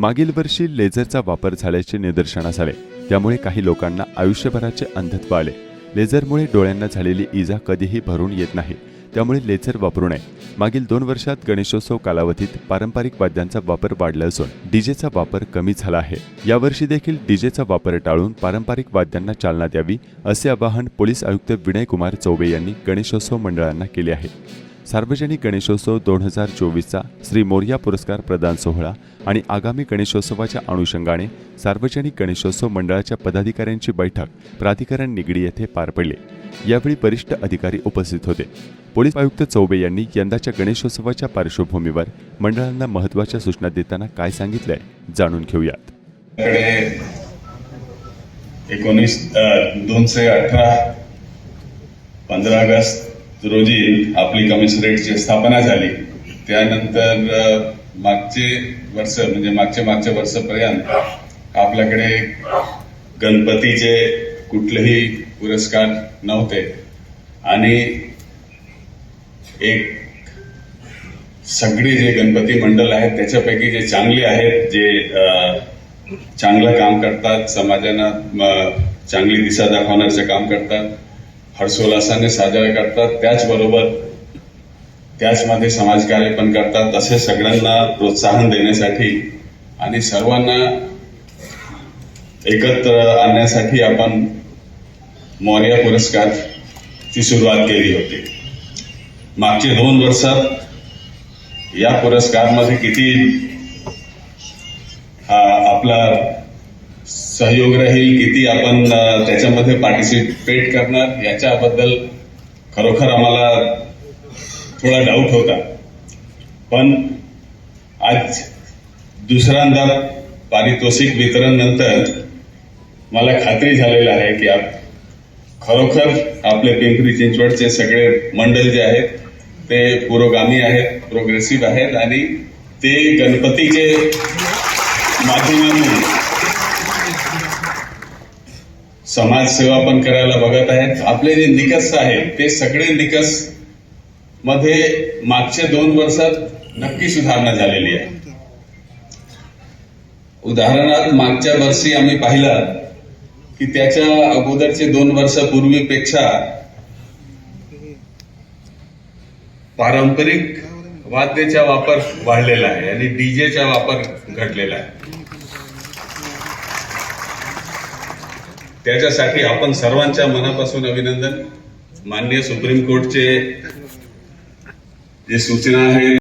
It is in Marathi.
मागील वर्षी लेझरचा वापर झाल्याचे निदर्शनास आले, त्यामुळे काही लोकांना आयुष्यभराचे अंधत्व आले। लेझरमुळे डोळ्यांना झालेली इजा कधीही भरून येत नाही, त्यामुळे लेझर वापरू नये। मागील 2 वर्षात गणेशोत्सव कालावधीत पारंपरिक वाद्यांचा वापर वाढला असून डीजेचा वापर कमी झाला आहे। यावर्षी देखील डीजेचा वापर टाळून पारंपरिक वाद्यांना चालना द्यावी, असे आवाहन पोलीस आयुक्त विनयकुमार चौबे यांनी गणेशोत्सव मंडळांना केले आहे। सार्वजनिक गणेशोत्सव 2024चा श्री मोरया पुरस्कार प्रदान सोहळा आणि आगामी गणेशोत्सवाच्या अनुषंगाने सार्वजनिक गणेशोत्सव मंडळाच्या पदाधिकाऱ्यांची बैठक प्राधिकरण निगडी येथे पार पडली। यावेळी वरिष्ठ अधिकारी उपस्थित होते। पोलीस आयुक्त चौबे यांनी यंदाच्या गणेशोत्सवाच्या पार्श्वभूमीवर मंडळांना महत्त्वाच्या सूचना देताना काय सांगितलंय जाणून घेऊयात। 2 से 18 15 अगस्त रोजी आपली कमिशनरेटची स्थापना झाली। त्यानंतर मागचे वर्षपर्यंत आपल्याकडे गणपतीचे कुठलेही पुरस्कार नव्हते आणि एक सगळे जे गणपती मंडळ आहेत त्याच्यापैकी जे चांगले आहेत, जे चांगलं काम करतात, समाजाला चांगली दिशा दाखवण्याचं काम करतात, हर्षोल्लासाने साजरा करतात, त्याचबरोबर त्याचमध्ये समाजकार्य पण करतात, असे सगळ्यांना प्रोत्साहन देण्यासाठी आणि सर्वांना एकत्र आणण्यासाठी आपण मोरया पुरस्कारची सुरुवात केली होती। मागचे 2 वर्षात या पुरस्कारमध्ये किती आपला सहयोग राहील, किती आपण त्याच्यामध्ये पार्टिसिपेट करणार, याच्याबद्दल खरोखर आम्हाला थोडा डाऊट होता। पण आज दुसऱ्यांदा पारितोषिक वितरण नंतर मला खात्री झालेली आहे की खरोखर आपले पिंपरी चिंचवडचे सगळे मंडळ जे आहेत ते पुरोगामी आहेत, प्रोग्रेसिव्ह आहेत आणि ते गणपतीचे माध्यमातून समाजसेवा पण करायला बघत आहेत। आपले जे निकष आहेत ते सगळे निकष मध्ये मागच्या 2 वर्षात नक्की सुधारणा झालेली आहे। उदाहरणार्थ मागच्या वर्षी आम्ही पाहिलं की त्याच्या अगोदरचे 2 वर्षापूर्वीपेक्षा पारंपरिक वाद्याचा वापर वाढलेला आहे आणि डीजेचा वापर घटलेला आहे। त्याच्यासाठी आपण सर्वांच्या मनापासून अभिनंदन। माननीय सुप्रीम कोर्टचे जे सूचना आहेत